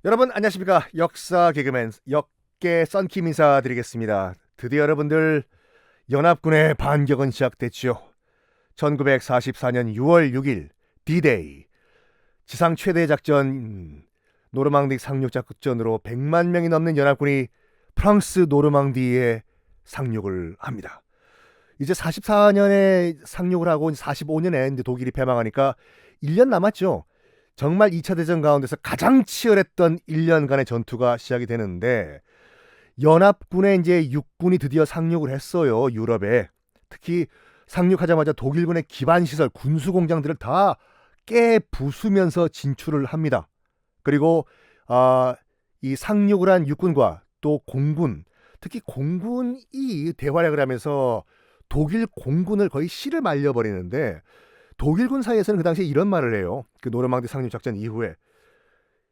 여러분 안녕하십니까. 역사 개그맨 역계 썬킴 인사드리겠습니다. 드디어 여러분들 연합군의 반격은 시작됐지요. 1944년 6월 6일 D-Day 지상 최대 작전 노르망디 상륙 작전으로 100만 명이 넘는 연합군이 프랑스 노르망디에 상륙을 합니다. 이제 44년에 상륙을 하고 45년에 이제 독일이 패망하니까 1년 남았죠. 정말 2차 대전 가운데서 가장 치열했던 1년간의 전투가 시작이 되는데 연합군의 이제 육군이 드디어 상륙을 했어요. 유럽에. 특히 상륙하자마자 독일군의 기반시설, 군수공장들을 다 깨부수면서 진출을 합니다. 그리고 이 상륙을 한 육군과 또 공군, 특히 공군이 대활약을 하면서 독일 공군을 거의 씨를 말려버리는데 독일군 사이에서는 그 당시에 이런 말을 해요. 그 노르망디 상륙 작전 이후에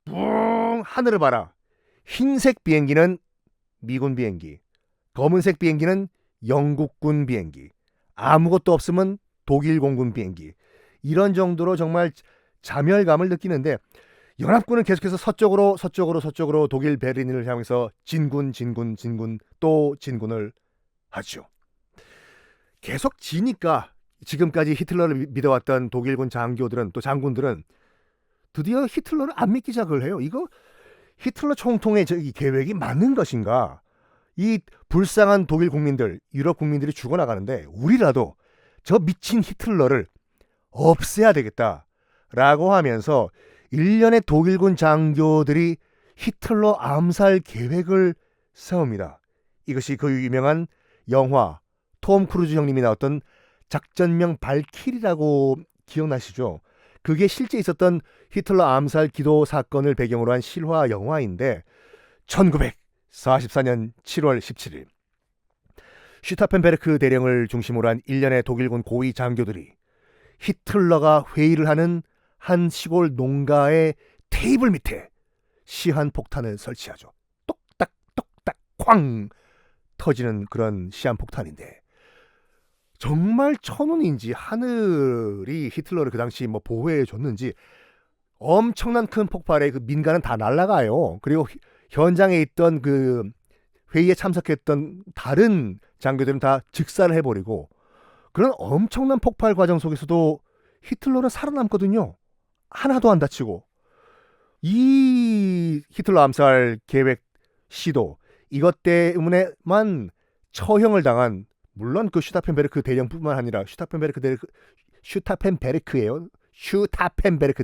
뿡 하늘을 봐라. 흰색 비행기는 미군 비행기, 검은색 비행기는 영국군 비행기, 아무것도 없으면 독일 공군 비행기. 이런 정도로 정말 자멸감을 느끼는데 연합군은 계속해서 서쪽으로 독일 베르린을 향해서 진군 또 진군을 하죠. 계속 지니까 지금까지 히틀러를 믿어왔던 독일군 장교들은 또 장군들은 드디어 히틀러를 안 믿기 시작을 해요. 이거 히틀러 총통의 이 계획이 맞는 것인가? 이 불쌍한 독일 국민들, 유럽 국민들이 죽어나가는데 우리라도 저 미친 히틀러를 없애야 되겠다라고 하면서 일련의 독일군 장교들이 히틀러 암살 계획을 세웁니다. 이것이 그 유명한 영화 톰 크루즈 형님이 나왔던 작전명 발키리라고 기억나시죠? 그게 실제 있었던 히틀러 암살 기도 사건을 배경으로 한 실화 영화인데 1944년 7월 17일 슈타펜베르크 대령을 중심으로 한 일련의 독일군 고위 장교들이 히틀러가 회의를 하는 한 시골 농가의 테이블 밑에 시한폭탄을 설치하죠. 똑딱 쾅 터지는 그런 시한폭탄인데 정말 천운인지 하늘이 히틀러를 그 당시 보호해 줬는지 엄청난 큰 폭발에 그 민가는 다 날아가요. 그리고 현장에 있던 그 회의에 참석했던 다른 장교들은 다 즉사를 해버리고 그런 엄청난 폭발 과정 속에서도 히틀러는 살아남거든요. 하나도 안 다치고. 이 히틀러 암살 계획 시도 이것 때문에만 처형을 당한 물론 그 슈타펜베르크 대령뿐만 아니라 슈타펜베르크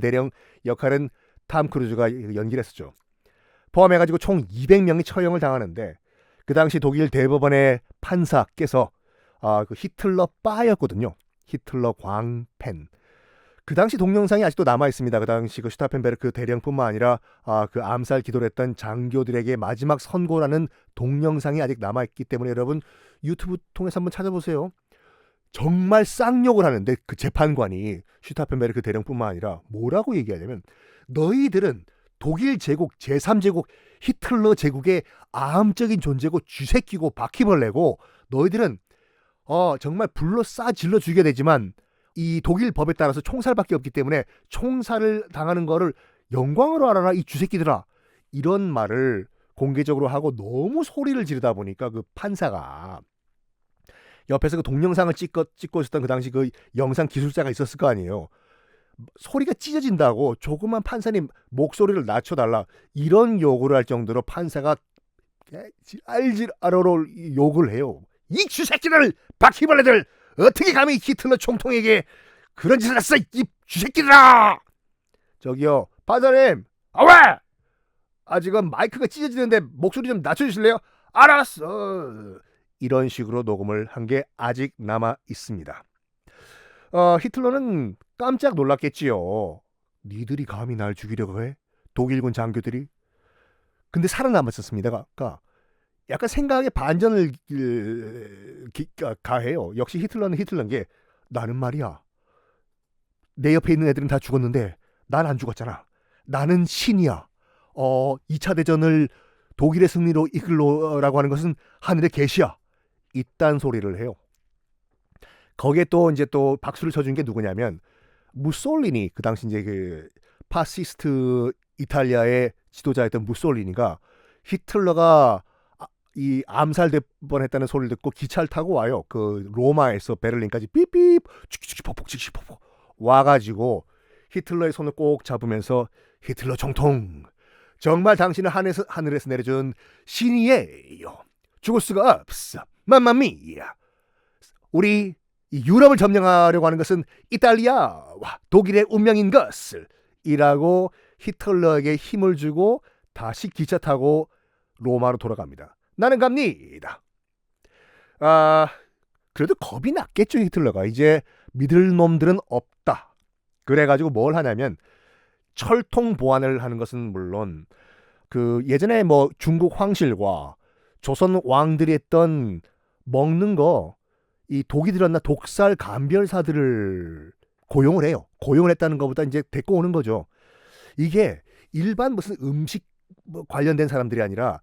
대령 역할은 탐 크루즈가 연기를 했었죠. 포함해가지고 총 200명이 처형을 당하는데 그 당시 독일 대법원의 판사께서 그 히틀러 빠였거든요. 히틀러 광팬. 그 당시 동영상이 아직도 남아 있습니다. 그 당시 그 슈타펜베르크 대령뿐만 아니라 그 암살 기도를 했던 장교들에게 마지막 선고라는 동영상이 아직 남아 있기 때문에 여러분 유튜브 통해서 한번 찾아보세요. 정말 쌍욕을 하는데 그 재판관이 슈타펜베르크 대령뿐만 아니라 뭐라고 얘기하냐면 너희들은 독일 제국 제3제국 히틀러 제국의 암적인 존재고 쥐새끼고 바퀴벌레고 너희들은 정말 불로 싸 질러 죽여야 되지만 이 독일 법에 따라서 총살밖에 없기 때문에 총살을 당하는 거를 영광으로 알아라 이 쥐새끼들아. 이런 말을 공개적으로 하고 너무 소리를 지르다 보니까 그 판사가 옆에서 그 동영상을 찍고 있었던 그 당시 그 영상 기술자가 있었을 거 아니에요. 소리가 찢어진다고 조그만 판사님 목소리를 낮춰달라 이런 요구를 할 정도로 판사가 알지라로 욕을 해요. 이 쥐새끼들 바퀴벌레들 어떻게 감히 히틀러 총통에게 그런 짓을 했어 이 쥐새끼들아. 저기요 판사님 왜? 지금 마이크가 찢어지는데 목소리 좀 낮춰주실래요? 알았어. 이런 식으로 녹음을 한 게 아직 남아 있습니다. 히틀러는 깜짝 놀랐겠지요. 니들이 감히 날 죽이려고 해? 독일군 장교들이? 근데 살아남았었습니다. 약간 생각에 반전을 가해요. 역시 히틀러는 히틀러인 게 나는 말이야. 내 옆에 있는 애들은 다 죽었는데 난 안 죽었잖아. 나는 신이야. 2차 대전을 독일의 승리로 이끌로라고 하는 것은 하늘의 계시야. 이딴 소리를 해요. 거기에 또 이제 또 박수를 쳐준 게 누구냐면 무솔리니 그 당시 이제 그 파시스트 이탈리아의 지도자였던 무솔리니가 히틀러가 이 암살될 뻔했다는 소리를 듣고 기차를 타고 와요. 그 로마에서 베를린까지 삐삐 칙칙폭폭 와가지고 히틀러의 손을 꼭 잡으면서 히틀러 총통, 정말 당신은 하늘에서 내려준 신이에요. 죽을 수가 없어. 맘마미야. 우리 이 유럽을 점령하려고 하는 것은 이탈리아와 독일의 운명인 것을 이라고 히틀러에게 힘을 주고 다시 기차 타고 로마로 돌아갑니다. 나는 갑니다. 그래도 겁이 났겠죠, 히틀러가. 이제 믿을 놈들은 없다. 그래가지고 뭘 하냐면 철통 보안을 하는 것은 물론 그 예전에 뭐 중국 황실과 조선 왕들이 했던 먹는 거, 이 독이 들었나 독살 감별사들을 고용을 해요. 고용을 했다는 것보다 이제 데리고 오는 거죠. 이게 일반 무슨 음식 관련된 사람들이 아니라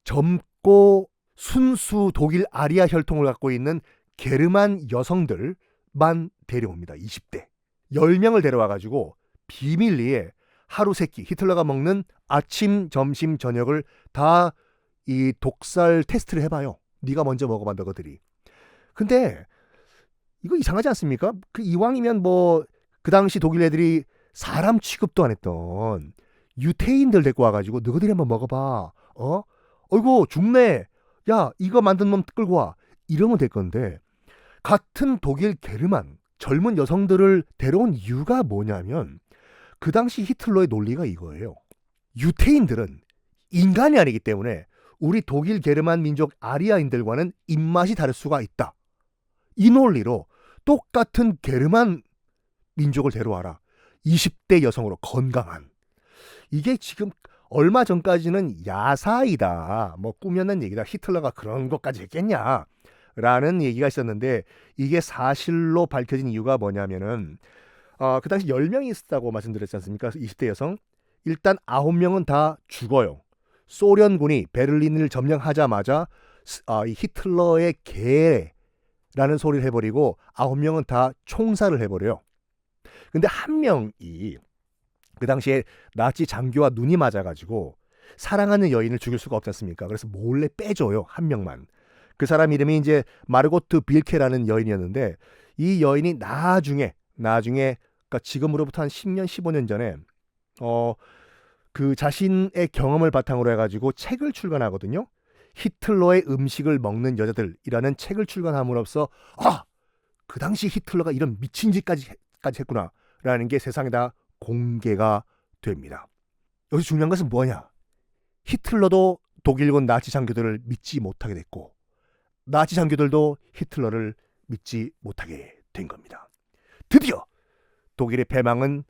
젊고 순수 독일 아리아 혈통을 갖고 있는 게르만 여성들만 데려옵니다. 20대. 10명을 데려와가지고 비밀리에 하루 세끼 히틀러가 먹는 아침, 점심, 저녁을 다 이 독살 테스트를 해봐요. 네가 먼저 먹어봐, 너희들이. 근데 이거 이상하지 않습니까? 그 이왕이면 뭐 그 당시 독일 애들이 사람 취급도 안 했던 유태인들 데리고 와가지고 너희들이 한번 먹어봐. 어이구 죽네. 야 이거 만든 놈 끌고 와. 이러면 될 건데 같은 독일 게르만 젊은 여성들을 데려온 이유가 뭐냐면 그 당시 히틀러의 논리가 이거예요. 유태인들은 인간이 아니기 때문에 우리 독일 게르만 민족 아리아인들과는 입맛이 다를 수가 있다. 이 논리로 똑같은 게르만 민족을 데려와라. 20대 여성으로 건강한. 이게 지금 얼마 전까지는 야사이다, 뭐 꾸며낸 얘기다, 히틀러가 그런 것까지 했겠냐 라는 얘기가 있었는데 이게 사실로 밝혀진 이유가 뭐냐면은 그 당시 10명이 있었다고 말씀드렸지 않습니까? 20대 여성. 일단 9명은 다 죽어요. 소련군이 베를린을 점령하자마자 이 히틀러의 개라는 소리를 해버리고 9명은 다 총살을 해버려요. 근데 한 명이 그 당시에 나치 장교와 눈이 맞아가지고 사랑하는 여인을 죽일 수가 없지 않습니까? 그래서 몰래 빼줘요. 한 명만. 그 사람 이름이 이제 마르고트 빌케라는 여인이었는데 이 여인이 나중에 그러니까 지금으로부터 한 10년 15년 전에 그 자신의 경험을 바탕으로 해가지고 책을 출간하거든요. 히틀러의 음식을 먹는 여자들이라는 책을 출간함으로써 그 당시 히틀러가 이런 미친 짓까지 했구나 라는 게 세상에다 공개가 됩니다. 여기서 중요한 것은 뭐냐? 히틀러도 독일군 나치 장교들을 믿지 못하게 됐고 나치 장교들도 히틀러를 믿지 못하게 된 겁니다. 드디어 독일의 패망은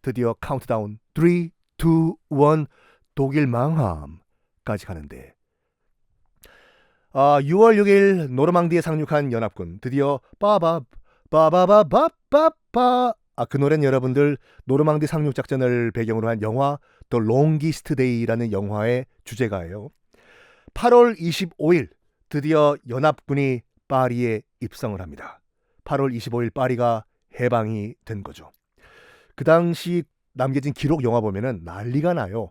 드디어 카운트다운 3, 2, 1 독일 망함까지 가는데 6월 6일 노르망디에 상륙한 연합군 드디어 빠바바바바바바 그 노래는 여러분들 노르망디 상륙 작전을 배경으로 한 영화 The Longest Day라는 영화의 주제가예요. 8월 25일 드디어 연합군이 파리에 입성을 합니다. 8월 25일 파리가 해방이 된 거죠. 그 당시 남겨진 기록 영화 보면은 난리가 나요.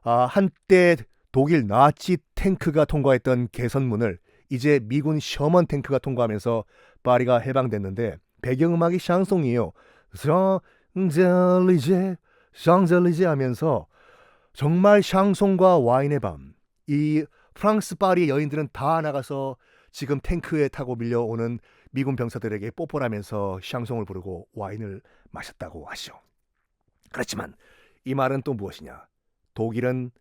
한때 독일 나치 탱크가 통과했던 개선문을 이제 미군 셔먼 탱크가 통과하면서 파리가 해방됐는데 배경음악이 샹송이에요. 샹젤리제 하면서 정말 샹송과 와인의 밤. 이 프랑스 파리의 여인들은 다 나가서 지금 탱크에 타고 밀려오는 미군 병사들에게 뽀뽀를 하면서 샹송을 부르고 와인을 마셨다고 하시오. 그렇지만 이 말은 또 무엇이냐? 독일은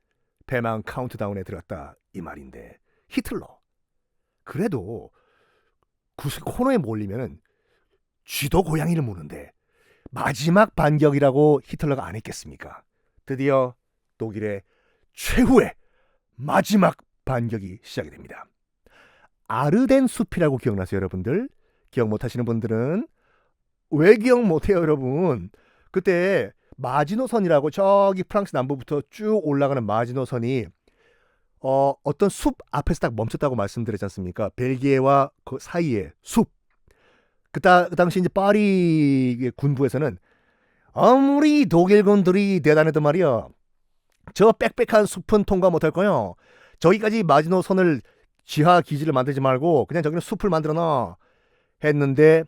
패망 카운트다운에 들었다 이 말인데 히틀러 그래도 코너에 몰리면은 쥐도 고양이를 무는데 마지막 반격이라고 히틀러가 안 했겠습니까? 드디어 독일의 최후의 마지막 반격이 시작이 됩니다. 아르덴 숲이라고 기억나세요, 여러분들? 기억 못하시는 분들은 왜 기억 못해요, 여러분? 그때 마지노선이라고 저기 프랑스 남부부터 쭉 올라가는 마지노선이 어떤 숲 앞에서 딱 멈췄다고 말씀드렸지 않습니까? 벨기에와 그 사이에 숲. 그 당시 이제 파리 군부에서는 아무리 독일군들이 대단해도 말이야 저 빽빽한 숲은 통과 못할 거요. 저기까지 마지노선을 지하 기지를 만들지 말고 그냥 저기는 숲을 만들어놔 했는데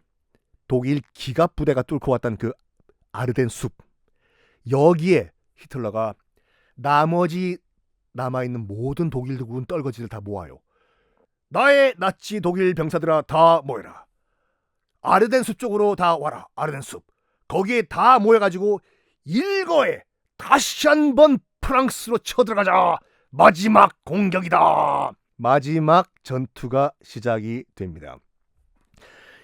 독일 기갑 부대가 뚫고 왔던 그 아르덴 숲, 여기에 히틀러가 나머지 남아있는 모든 독일군 떨거지를 다 모아요. 나의 나치 독일 병사들아 다 모여라. 아르덴 숲 쪽으로 다 와라. 아르덴 숲. 거기에 다 모여가지고 일거에 다시 한번 프랑스로 쳐들어가자. 마지막 공격이다. 마지막 전투가 시작이 됩니다.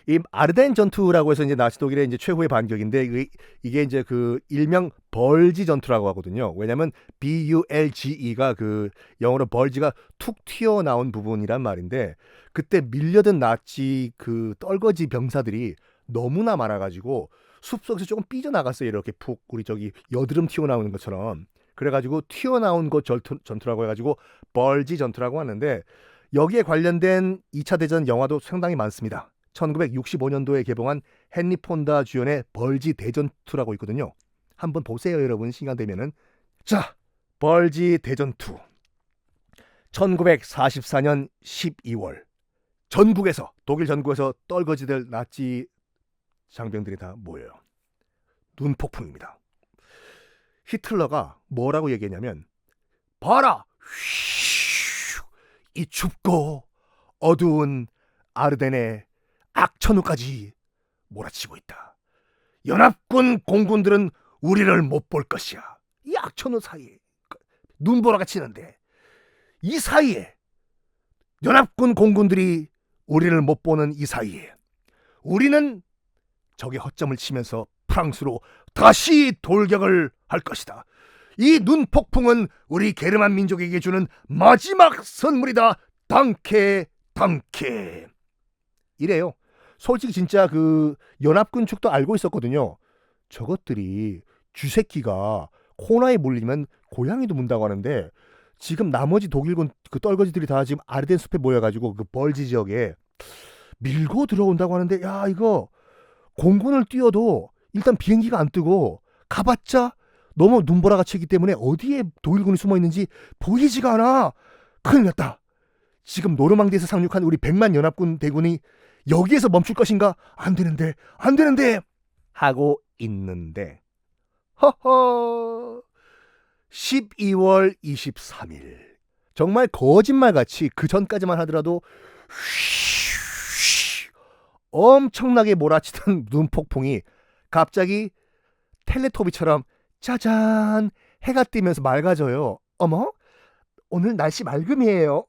이 아르덴 전투라고 해서 이제 나치 독일의 이제 최후의 반격인데 이게 이제 그 일명 벌지 전투라고 하거든요. 왜냐면 BULGE가 그 영어로 벌지가 툭 튀어나온 부분이란 말인데, 그때 밀려든 나치 그 떨거지 병사들이 너무나 많아가지고 숲속에서 조금 삐져나갔어요. 이렇게 푹 우리 저기 여드름 튀어나오는 것처럼. 그래가지고 튀어나온 것 전투라고 해가지고 벌지 전투라고 하는데, 여기에 관련된 2차 대전 영화도 상당히 많습니다. 1965년도에 개봉한 헨리 폰다 주연의 벌지 대전투라고 있거든요. 한번 보세요, 여러분. 시간 되면은. 자, 벌지 대전투. 1944년 12월 전국에서, 독일 전국에서 떨거지들 나치 장병들이 다 모여요. 눈폭풍입니다. 히틀러가 뭐라고 얘기했냐면, 봐라, 이 춥고 어두운 아르덴의 악천후까지 몰아치고 있다. 연합군 공군들은 우리를 못 볼 것이야. 이 악천후 사이에 눈보라가 치는데, 이 사이에 연합군 공군들이 우리를 못 보는 이 사이에 우리는 적의 허점을 치면서 프랑스로 다시 돌격을 할 것이다. 이 눈폭풍은 우리 게르만 민족에게 주는 마지막 선물이다. 당케 당케. 이래요. 솔직히 진짜 그 연합군 측도 알고 있었거든요. 저것들이 쥐새끼가 코나에 물리면 고양이도 문다고 하는데, 지금 나머지 독일군 그 떨거지들이 다 지금 아르덴 숲에 모여가지고 그 벌지 지역에 밀고 들어온다고 하는데, 야, 이거 공군을 띄워도 일단 비행기가 안 뜨고 가봤자 너무 눈보라가 치기 때문에 어디에 독일군이 숨어 있는지 보이지가 않아. 큰일 났다. 지금 노르망디에서 상륙한 우리 100만 연합군 대군이 여기에서 멈출 것인가? 안 되는데 하고 있는데, 허허, 12월 23일 정말 거짓말같이 그 전까지만 하더라도 엄청나게 몰아치던 눈폭풍이 갑자기 텔레토비처럼 짜잔 해가 뜨면서 맑아져요. 어머, 오늘 날씨 맑음이에요.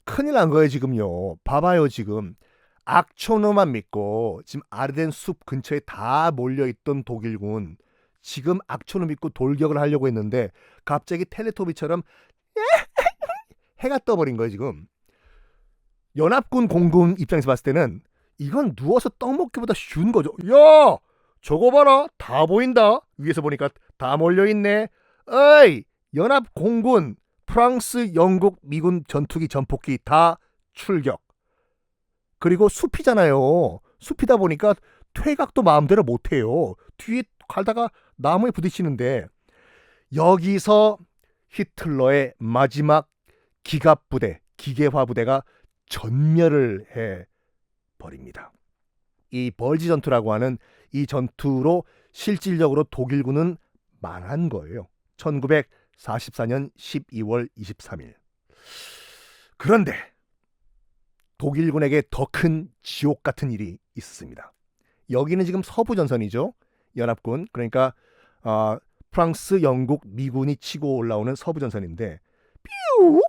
큰일 난 거예요 지금요. 봐봐요, 지금 악천후만 믿고 지금 아르덴 숲 근처에 다 몰려있던 독일군, 지금 악천후 믿고 돌격을 하려고 했는데 갑자기 텔레토비처럼 해가 떠버린 거예요. 지금 연합군 공군 입장에서 봤을 때는 이건 누워서 떡 먹기보다 쉬운 거죠. 야, 저거 봐라, 다 보인다. 위에서 보니까 다 몰려있네. 어이, 연합 공군, 프랑스, 영국, 미군 전투기, 전폭기 다 출격. 그리고 숲이잖아요. 숲이다 보니까 퇴각도 마음대로 못해요. 뒤에 갈다가 나무에 부딪히는데, 여기서 히틀러의 마지막 기갑부대, 기계화부대가 전멸을 해버립니다. 이 벌지 전투라고 하는 이 전투로 실질적으로 독일군은 망한 거예요. 1944년 12월 23일. 그런데 독일군에게 더 큰 지옥 같은 일이 있었습니다. 여기는 지금 서부전선이죠. 연합군, 그러니까 프랑스, 영국, 미군이 치고 올라오는 서부전선인데, 뾰!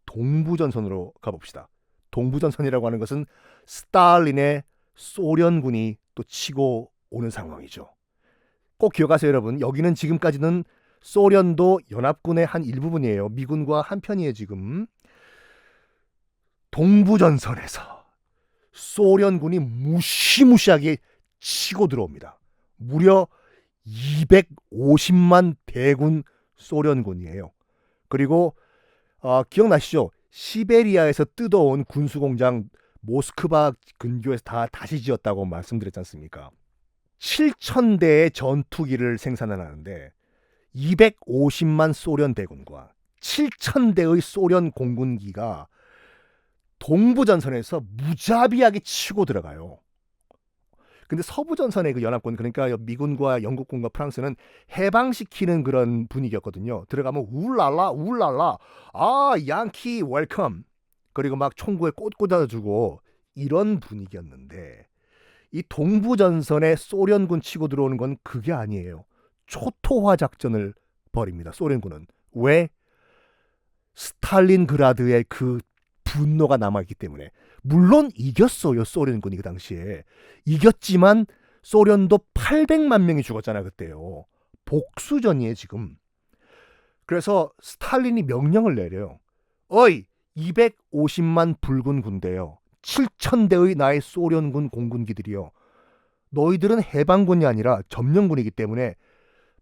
동부전선으로 가봅시다. 동부전선이라고 하는 것은 스탈린의 소련군이 또 치고 오는 상황이죠. 꼭 기억하세요, 여러분. 여기는 지금까지는 소련도 연합군의 한 일부분이에요. 미군과 한편이에요, 지금. 동부전선에서 소련군이 무시무시하게 치고 들어옵니다. 무려 250만 대군 소련군이에요. 그리고 기억나시죠? 시베리아에서 뜯어온 군수공장 모스크바 근교에서 다 다시 지었다고 말씀드렸지 않습니까? 7,000대의 전투기를 생산하는데 250만 소련 대군과 7,000대의 소련 공군기가 동부전선에서 무자비하게 치고 들어가요. 근데 서부전선의 그 연합군, 그러니까 미군과 영국군과 프랑스는 해방시키는 그런 분위기였거든요. 들어가면 울랄라 울랄라, 아 양키 웰컴, 그리고 막 총구에 꽃 꽂아주고 이런 분위기였는데, 이 동부전선에 소련군 치고 들어오는 건 그게 아니에요. 초토화 작전을 벌입니다. 소련군은. 왜? 스탈린그라드의 그 분노가 남아있기 때문에. 물론 이겼어요, 소련군이 그 당시에. 이겼지만 소련도 800만 명이 죽었잖아요, 그때요. 복수전이에요, 지금. 그래서 스탈린이 명령을 내려요. 어이, 250만 붉은 군대요, 7,000대의 나의 소련군 공군기들이요, 너희들은 해방군이 아니라 점령군이기 때문에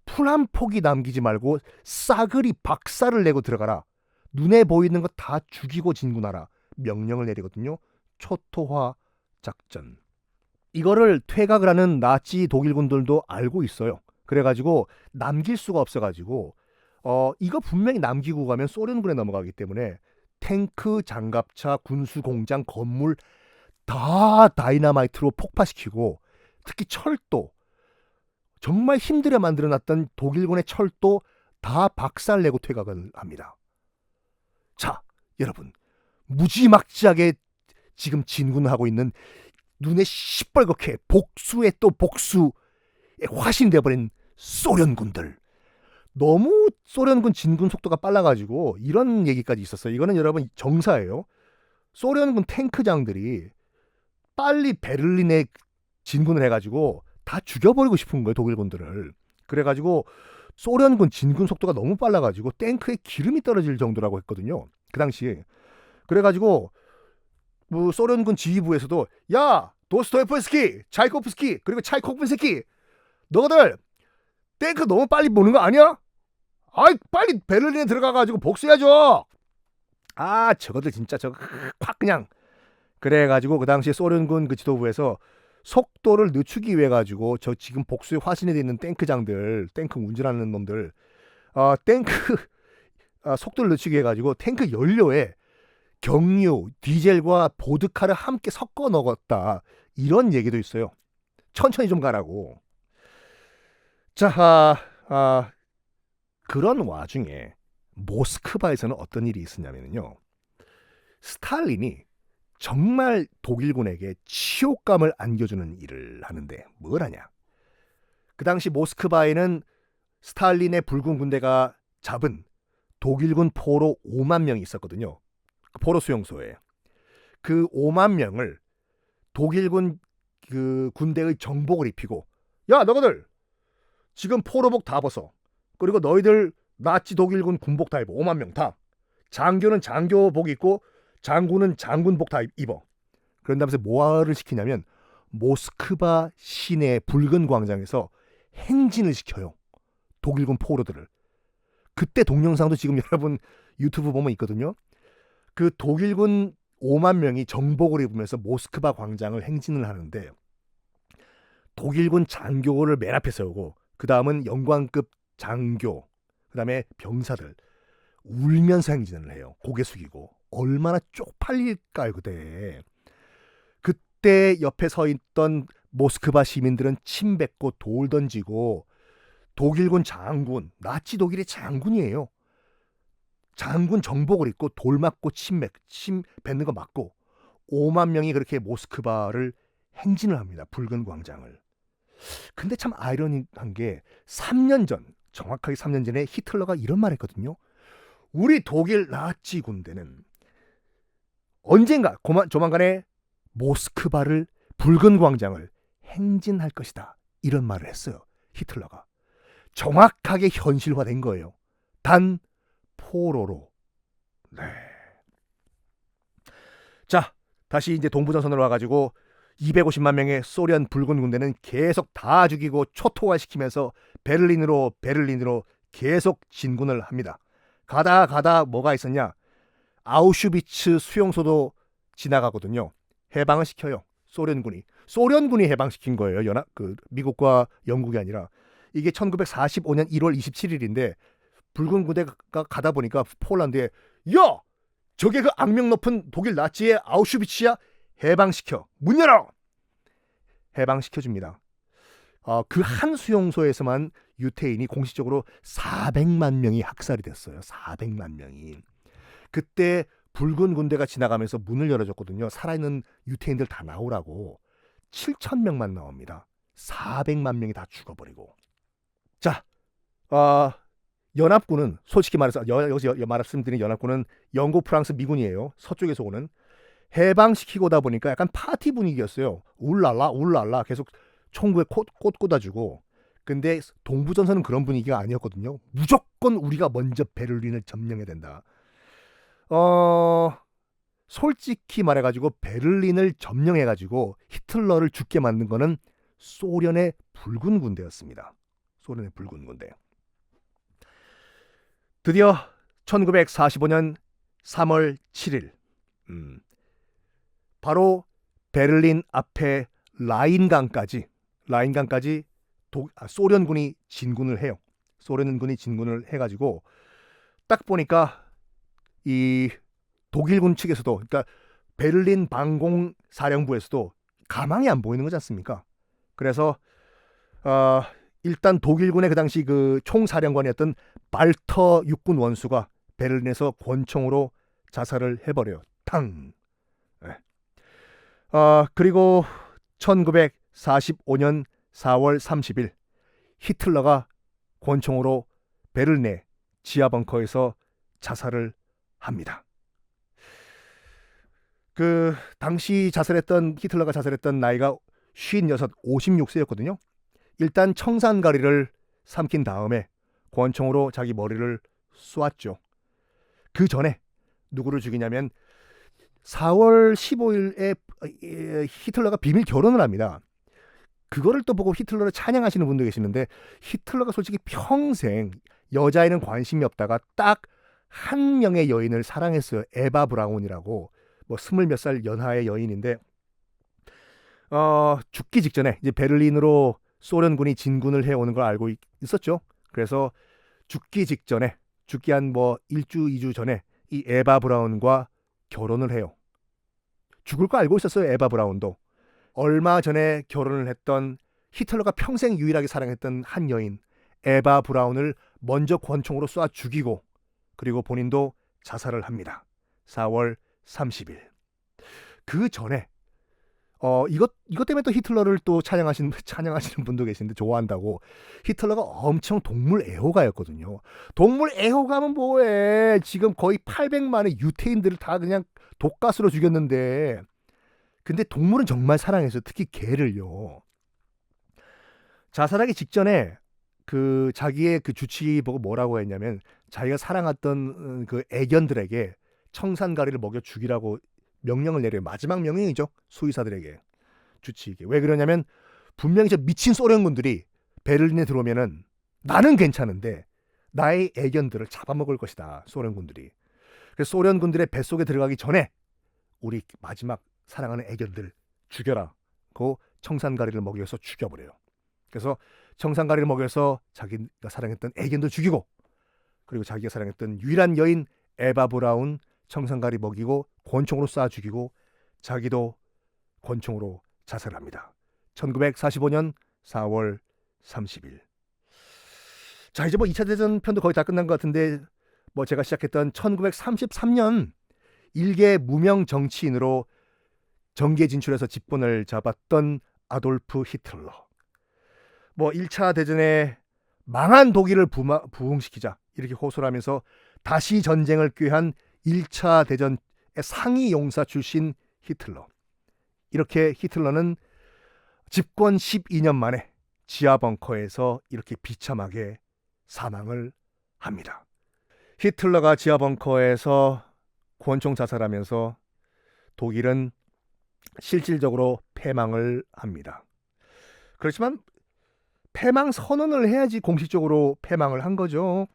풀 한 폭이 남기지 말고 싸그리 박살을 내고 들어가라. 눈에 보이는 거 다 죽이고 진군하라. 명령을 내리거든요. 초토화 작전. 이거를 퇴각을 하는 나치 독일군들도 알고 있어요. 그래가지고 남길 수가 없어가지고 이거 분명히 남기고 가면 소련군에 넘어가기 때문에 탱크, 장갑차, 군수공장, 건물 다 다이너마이트로 폭파시키고, 특히 철도, 정말 힘들게 만들어놨던 독일군의 철도 다 박살내고 퇴각을 합니다. 자, 여러분, 무지막지하게 지금 진군하고 있는, 눈에 시뻘겋게 복수에 또 복수에 화신되어버린 소련군들. 너무 소련군 진군 속도가 빨라가지고 이런 얘기까지 있었어요. 이거는 여러분 정사예요. 소련군 탱크장들이 빨리 베를린에 진군을 해가지고 다 죽여버리고 싶은 거예요, 독일군들을. 그래가지고 소련군 진군 속도가 너무 빨라가지고 탱크에 기름이 떨어질 정도라고 했거든요, 그 당시에. 그래가지고 뭐 소련군 지휘부에서도, 야 도스토옙스키, 차이코프스키, 그리고 차이코프스키, 너희들 탱크 너무 빨리 보는 거 아니야? 아이, 빨리 베를린에 들어가가지고 복수해야죠. 아, 저거들 진짜 저거 확 그냥. 그래가지고 그 당시에 소련군 그 지도부에서 속도를 늦추기 위해 가지고 저 지금 복수에 화신이 돼 있는 탱크장들, 탱크 운전하는 놈들, 탱크 속도를 늦추기 위해 가지고 탱크 연료에 경유, 디젤과 보드카를 함께 섞어 넣었다, 이런 얘기도 있어요. 천천히 좀 가라고. 자, 그런 와중에 모스크바에서는 어떤 일이 있었냐면요, 스탈린이 정말 독일군에게 치욕감을 안겨주는 일을 하는데 뭘 하냐. 그 당시 모스크바에는 스탈린의 붉은 군대가 잡은 독일군 포로 5만 명이 있었거든요. 포로 수용소에. 그 5만 명을 독일군 그 군대의 정복을 입히고, 야 너희들 지금 포로복 다 벗어. 그리고 너희들 나치 독일군 군복 다 입어. 5만 명 다. 장교는 장교복 입고 장군은 장군복 다 입어. 그런 다음에 뭐를 시키냐면 모스크바 시내 붉은 광장에서 행진을 시켜요, 독일군 포로들을. 그때 동영상도 지금 여러분 유튜브 보면 있거든요. 그 독일군 5만 명이 정복을 입으면서 모스크바 광장을 행진을 하는데, 독일군 장교를 맨 앞에 세우고 그 다음은 영관급 장교, 그 다음에 병사들 울면서 행진을 해요, 고개 숙이고. 얼마나 쪽팔릴까요 그때. 그때 옆에 서 있던 모스크바 시민들은 침 뱉고 돌 던지고, 독일군 장군, 나치 독일의 장군이에요. 장군 정복을 입고 돌 맞고 침 뱉는 거 맞고 5만 명이 그렇게 모스크바를 행진을 합니다, 붉은 광장을. 근데 참 아이러니한 게 3년 전, 정확하게 3년 전에 히틀러가 이런 말 했거든요. 우리 독일 나치 군대는 언젠가 조만간에 모스크바를, 붉은 광장을 행진할 것이다, 이런 말을 했어요, 히틀러가. 정확하게 현실화된 거예요, 단 포로로. 네. 자, 다시 이제 동부전선으로 와가지고 250만 명의 소련 붉은 군대는 계속 다 죽이고 초토화시키면서 베를린으로 계속 진군을 합니다. 가다 뭐가 있었냐, 아우슈비츠 수용소도 지나가거든요. 해방을 시켜요, 소련군이 해방시킨 거예요. 미국과 영국이 아니라. 이게 1945년 1월 27일인데 붉은 군대가 가다 보니까 폴란드에 야! 저게 그 악명 높은 독일 나치의 아우슈비츠야? 해방시켜. 문 열어! 해방시켜줍니다. 그 한 수용소에서만 유태인이 공식적으로 400만 명이 학살이 됐어요. 400만 명이. 그때 붉은 군대가 지나가면서 문을 열어줬거든요. 살아있는 유태인들 다 나오라고. 7,000명만 나옵니다. 400만 명이 다 죽어버리고. 자, 연합군은 솔직히 말해서 여기서 말씀드린 연합군은 영국, 프랑스, 미군이에요. 서쪽에서 오는. 해방시키고다 보니까 약간 파티 분위기였어요. 울랄라 울랄라 계속 총구에 꽃 꽂아주고. 근데 동부전선은 그런 분위기가 아니었거든요. 무조건 우리가 먼저 베를린을 점령해야 된다. 솔직히 말해가지고 베를린을 점령해가지고 히틀러를 죽게 만든 거는 소련의 붉은 군대였습니다. 소련의 붉은 군대. 드디어 1945년 3월 7일 바로 베를린 앞에 라인강까지 소련군이 진군을 해요. 소련군이 진군을 해가지고 딱 보니까 이 독일군 측에서도, 그러니까 베를린 방공사령부에서도 가망이 안 보이는 거지 않습니까? 그래서 일단 독일군의 그 당시 그 총사령관이었던 발터 육군 원수가 베를린에서 권총으로 자살을 해버려요. 탕. 네. 그리고 1945년 4월 30일 히틀러가 권총으로 베를린의 지하 벙커에서 자살을 합니다. 그 당시 히틀러가 자살했던 나이가 56, 56세였거든요. 일단 청산가리를 삼킨 다음에 권총으로 자기 머리를 쏘았죠. 그 전에 누구를 죽이냐면 4월 15일에 히틀러가 비밀 결혼을 합니다. 그거를 또 보고 히틀러를 찬양하시는 분도 계시는데, 히틀러가 솔직히 평생 여자에는 관심이 없다가 딱 한 명의 여인을 사랑했어요. 에바 브라운이라고, 뭐 20몇 살 연하의 여인인데, 죽기 직전에 이제 베를린으로 소련군이 진군을 해오는 걸 알고 있었죠. 그래서 죽기 직전에, 죽기 한 뭐 1주, 2주 전에 이 에바 브라운과 결혼을 해요. 죽을 거 알고 있었어요. 에바 브라운도. 얼마 전에 결혼을 했던 히틀러가 평생 유일하게 사랑했던 한 여인 에바 브라운을 먼저 권총으로 쏴 죽이고, 그리고 본인도 자살을 합니다. 4월 30일. 그 전에 이것 때문에 또 히틀러를 또 찬양하시는 분도 계신데, 좋아한다고. 히틀러가 엄청 동물 애호가였거든요. 동물 애호가면 뭐해? 지금 거의 800만의 유태인들을 다 그냥 독가스로 죽였는데, 근데 동물은 정말 사랑했어요. 특히 개를요. 자살하기 직전에 그 자기의 그 주치 보고 뭐라고 했냐면, 자기가 사랑했던 그 애견들에게 청산가리를 먹여 죽이라고 명령을 내려요. 마지막 명령이죠. 수의사들에게, 주치에게. 왜 그러냐면 분명히 저 미친 소련군들이 베를린에 들어오면은 나는 괜찮은데 나의 애견들을 잡아먹을 것이다. 소련군들이. 그래서 소련군들의 뱃속에 들어가기 전에 우리 마지막 사랑하는 애견들 죽여라. 그 청산가리를 먹여서 죽여버려요. 그래서 청산가리를 먹여서 자기가 사랑했던 애견도 죽이고, 그리고 자기가 사랑했던 유일한 여인 에바 브라운 청산가리 먹이고 권총으로 쏴 죽이고, 자기도 권총으로 자살합니다. 1945년 4월 30일. 자, 이제 뭐 2차 대전 편도 거의 다 끝난 것 같은데, 뭐 제가 시작했던 1933년 일개 무명 정치인으로 정계 진출해서 집권을 잡았던 아돌프 히틀러. 뭐 1차 대전에 망한 독일을 부흥시키자 이렇게 호소를 하면서 다시 전쟁을 꾀한 1차 대전의 상위 용사 출신 히틀러. 이렇게 히틀러는 집권 12년 만에 지하 벙커에서 이렇게 비참하게 사망을 합니다. 히틀러가 지하 벙커에서 권총 자살하면서 독일은 실질적으로 패망을 합니다. 그렇지만 패망 선언을 해야지 공식적으로 패망을 한 거죠.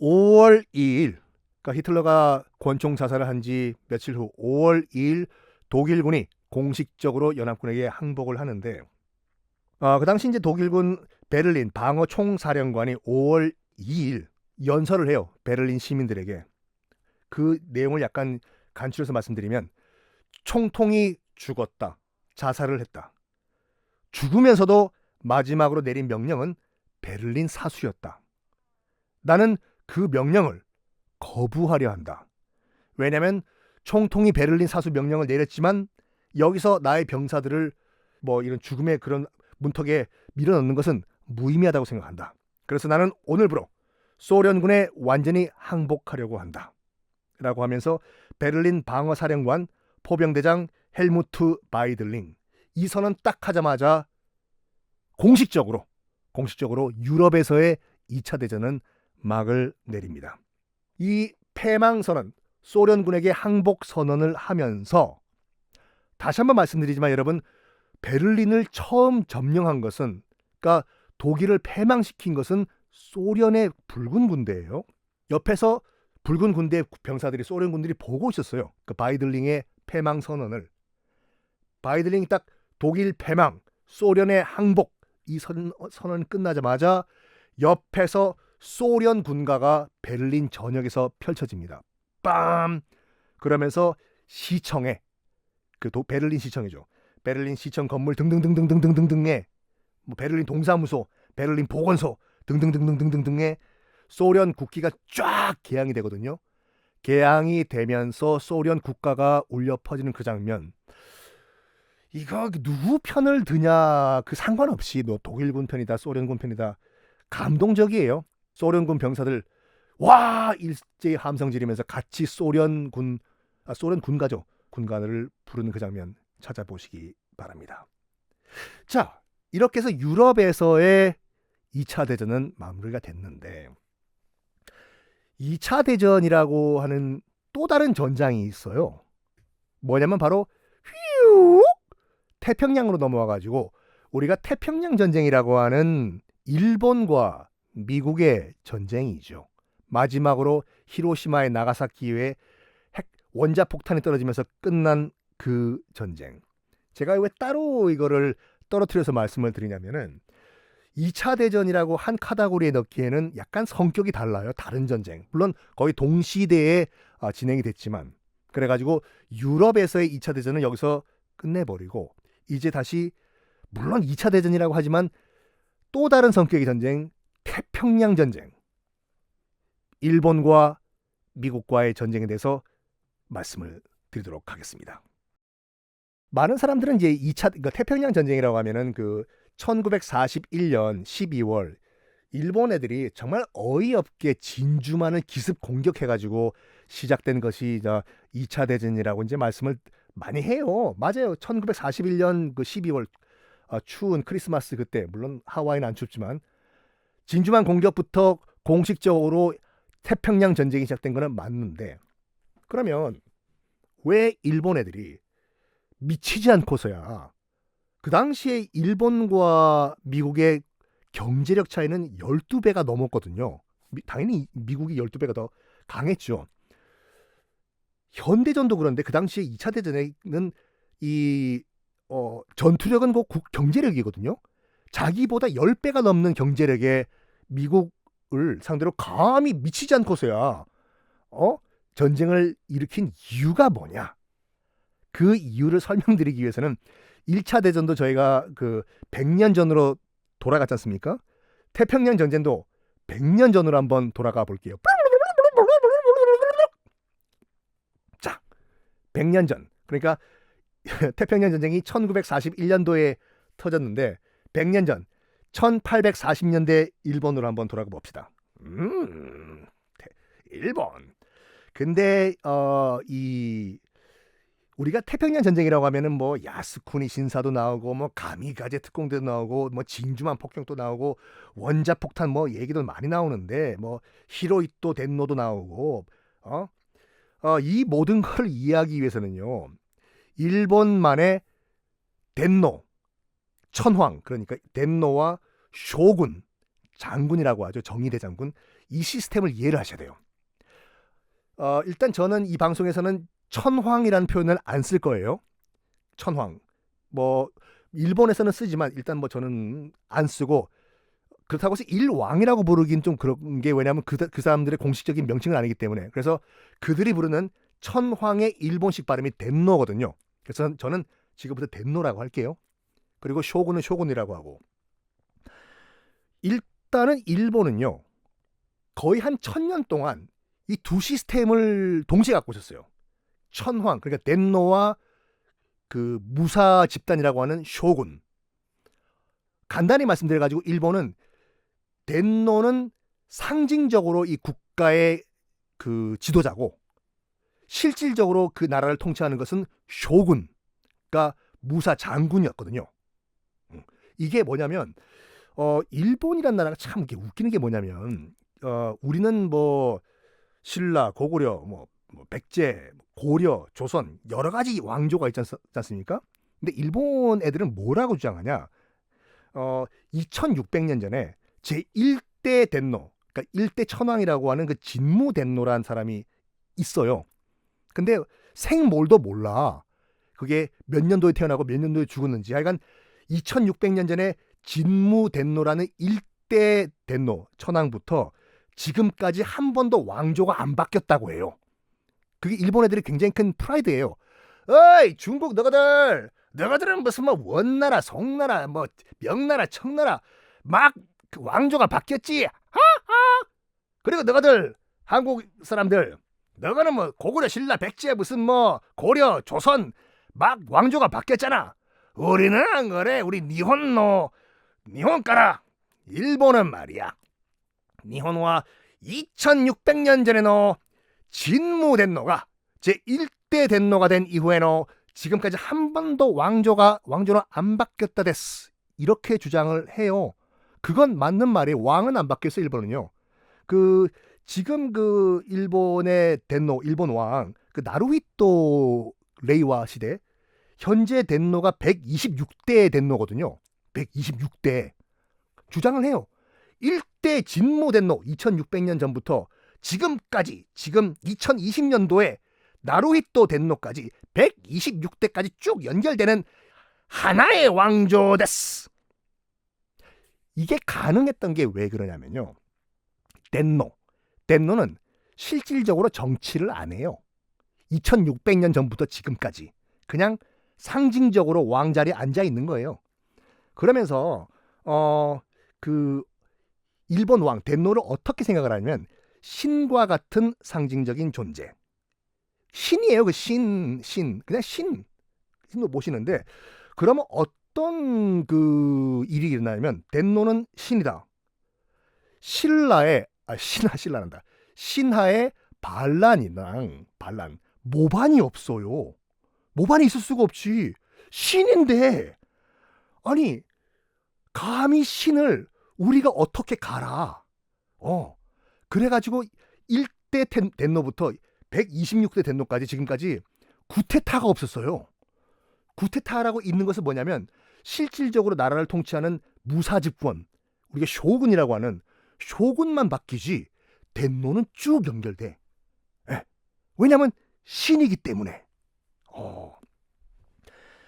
5월 2일, 그러니까 히틀러가 권총 자살을 한 지 며칠 후 5월 2일 독일군이 공식적으로 연합군에게 항복을 하는데, 그 당시 이제 독일군 베를린 방어 총사령관이 5월 2일 연설을 해요. 베를린 시민들에게. 그 내용을 약간 간추려서 말씀드리면 총통이 죽었다. 자살을 했다. 죽으면서도 마지막으로 내린 명령은 베를린 사수였다. 나는 그 명령을 거부하려 한다. 왜냐하면 총통이 베를린 사수 명령을 내렸지만 여기서 나의 병사들을 뭐 이런 죽음의 그런 문턱에 밀어넣는 것은 무의미하다고 생각한다. 그래서 나는 오늘부로 소련군에 완전히 항복하려고 한다. 라고 하면서 베를린 방어사령관 포병대장 헬무트 바이들링 이 선언 딱 하자마자 공식적으로 유럽에서의 2차 대전은 막을 내립니다. 이 패망선언, 소련군에게 항복 선언을 하면서 다시 한번 말씀드리지만 여러분, 베를린을 처음 점령한 것은, 그러니까 독일을 패망시킨 것은 소련의 붉은 군대예요. 옆에서 붉은 군대 병사들이, 소련 군들이 보고 있었어요. 그 바이들링의 패망 선언을. 바이들링이 딱 독일 패망, 소련의 항복 이 선언 끝나자마자 옆에서 소련 군가가 베를린 전역에서 펼쳐집니다. 빰! 그러면서 시청에, 베를린 시청이죠. 베를린 시청 건물 등등등등등등등등에 뭐 베를린 동사무소, 베를린 보건소 등등등등등등등에 소련 국기가 쫙 개양이 되거든요. 개양이 되면서 소련 국가가 울려 퍼지는 그 장면. 이거 누구 편을 드냐 그 상관없이 너 독일군 편이다 소련군 편이다 감동적이에요. 소련군 병사들 와 일제히 함성 지르면서 같이 소련 군가죠. 군가를 부르는 그 장면 찾아보시기 바랍니다. 자, 이렇게 해서 유럽에서의 2차 대전은 마무리가 됐는데 2차 대전이라고 하는 또 다른 전장이 있어요. 뭐냐면 바로 휘욱 태평양으로 넘어와가지고 우리가 태평양 전쟁이라고 하는 일본과 미국의 전쟁이죠. 마지막으로 히로시마의 나가사키에 원자폭탄이 떨어지면서 끝난 그 전쟁. 제가 왜 따로 이거를 떨어뜨려서 말씀을 드리냐면은 2차 대전이라고 한 카테고리에 넣기에는 약간 성격이 달라요. 다른 전쟁. 물론 거의 동시대에 진행이 됐지만 그래가지고 유럽에서의 2차 대전은 여기서 끝내버리고 이제 다시 물론 2차 대전이라고 하지만 또 다른 성격의 전쟁, 태평양 전쟁. 일본과 미국과의 전쟁에 대해서 말씀을 드리도록 하겠습니다. 많은 사람들은 이제 2차 그러니까 태평양 전쟁이라고 하면은 그 1941년 12월 일본 애들이 정말 어이없게 진주만을 기습 공격해가지고 시작된 것이 2차 대전이라고 이제 말씀을 많이 해요. 맞아요. 1941년 그 12월 추운 크리스마스 그때 물론 하와이는 안 춥지만 진주만 공격부터 공식적으로 태평양 전쟁이 시작된 거는 맞는데 그러면 왜 일본 애들이 미치지 않고서야 그 당시에 일본과 미국의 경제력 차이는 12배가 넘었거든요. 당연히 미국이 12배가 더 강했죠. 현대전도 그런데 그 당시에 2차 대전에는 이 전투력은 경제력이거든요. 자기보다 10배가 넘는 경제력의 미국을 상대로 감히 미치지 않고서야 전쟁을 일으킨 이유가 뭐냐? 그 이유를 설명드리기 위해서는 1차 대전도 저희가 그 100년 전으로 돌아갔지 않습니까? 태평양 전쟁도 100년 전으로 한번 돌아가 볼게요. 자, 100년 전. 그러니까 태평양 전쟁이 1941년도에 터졌는데 100년 전 1840년대 일본으로 한번 돌아가 봅시다. 일본. 근데 우리가 태평양 전쟁이라고 하면은 뭐 야스쿠니 신사도 나오고 뭐 가미가제 특공대도 나오고 뭐 진주만 폭격도 나오고 원자폭탄 뭐 얘기도 많이 나오는데 뭐 히로이토 덴노도 나오고 이 모든 걸 이해하기 위해서는요. 일본만의 덴노, 천황 그러니까 덴노와 쇼군, 장군이라고 하죠. 정의대장군. 이 시스템을 이해를 하셔야 돼요. 일단 저는 이 방송에서는 천황이라는 표현을 안 쓸 거예요. 천황. 뭐 일본에서는 쓰지만 일단 뭐 저는 안 쓰고, 그렇다고 해서 일왕이라고 부르긴 좀 그런 게, 왜냐하면 그 사람들의 공식적인 명칭은 아니기 때문에. 그래서 그들이 부르는 천황의 일본식 발음이 덴노거든요. 그래서 저는 지금부터 덴노라고 할게요. 그리고 쇼군은 쇼군이라고 하고. 일단은 일본은요, 거의 한 1000년 동안 이 두 시스템을 동시에 갖고 있었어요. 천황, 그러니까 덴노와 그 무사 집단이라고 하는 쇼군. 간단히 말씀드려가지고, 일본은 덴노는 상징적으로 이 국가의 그 지도자고, 실질적으로 그 나라를 통치하는 것은 쇼군, 그러니까 무사 장군이었거든요. 이게 뭐냐면, 일본이란 나라가 참 이렇게 웃기는 게 뭐냐면, 우리는 뭐 신라, 고구려, 뭐 백제, 고려, 조선 여러 가지 왕조가 있지 않습니까? 근데 일본 애들은 뭐라고 주장하냐? 2600년 전에 제1대 덴노, 그러니까 1대 천황이라고 하는 그 진무 덴노라는 사람이 있어요. 근데 생몰도 몰라. 그게 몇 년도에 태어나고 몇 년도에 죽었는지. 하여간 2600년 전에 진무 덴노라는 1대 덴노 천황부터 지금까지 한 번도 왕조가 안 바뀌었다고 해요. 그게 일본 애들이 굉장히 큰 프라이드예요. 어이 중국 너희들은 무슨 뭐 원나라, 송나라, 뭐 명나라, 청나라 막 그 왕조가 바뀌었지. 하하. 그리고 너희들 한국 사람들, 너희는 뭐 고구려, 신라, 백제, 무슨 뭐 고려, 조선 막 왕조가 바뀌었잖아. 우리는 안 그래. 우리 니혼가라. 일본은 말이야, 니혼와 2600년 전에 진무 덴노가 제1대 덴노가 된 이후에는 지금까지 한 번도 왕조는 안 바뀌었다 데스. 이렇게 주장을 해요. 그건 맞는 말이에요. 왕은 안 바뀌었어요, 일본은요. 지금 그 일본의 덴노, 일본 왕, 그 나루히토 레이와 시대, 현재 덴노가 126대 덴노거든요. 126대. 주장을 해요. 1대 진무 덴노, 2600년 전부터 지금까지, 지금 2020년도에 나루히토 덴노까지 126대까지 쭉 연결되는 하나의 왕조 데스. 이게 가능했던 게 왜 그러냐면요, 덴노는 실질적으로 정치를 안 해요. 2600년 전부터 지금까지 그냥 상징적으로 왕자리에 앉아 있는 거예요. 그러면서 그 일본 왕 덴노를 어떻게 생각을 하냐면, 신과 같은 상징적인 존재. 신이에요. 그 신. 그냥 신도 모시는데, 그러면 어떤 그 일이 일어나냐면, 덴노는 신이다. 신하의 반란이랑 모반이 없어요. 모반이 있을 수가 없지. 신인데, 아니 감히 신을 우리가 어떻게 갈아? 그래가지고 1대 덴노부터 126대 덴노까지 지금까지 구테타가 없었어요. 구테타라고 있는 것은 뭐냐면, 실질적으로 나라를 통치하는 무사집권, 우리가 쇼군이라고 하는 쇼군만 바뀌지 덴노는 쭉 연결돼. 왜냐하면 신이기 때문에.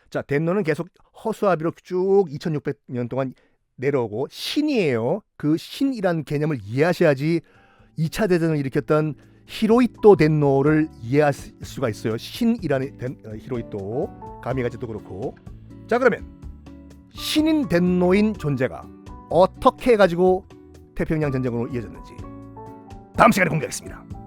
자, 덴노는 계속 허수아비로 쭉 2600년 동안 내려오고 신이에요. 그 신이란 개념을 이해하셔야지 2차 대전을 일으켰던 히로히토 덴노를 이해할 수가 있어요. 신이라는 히로히토, 가미가지도 그렇고. 자, 그러면 신인 덴노인 존재가 어떻게 해가지고 태평양 전쟁으로 이어졌는지 다음 시간에 공개하겠습니다.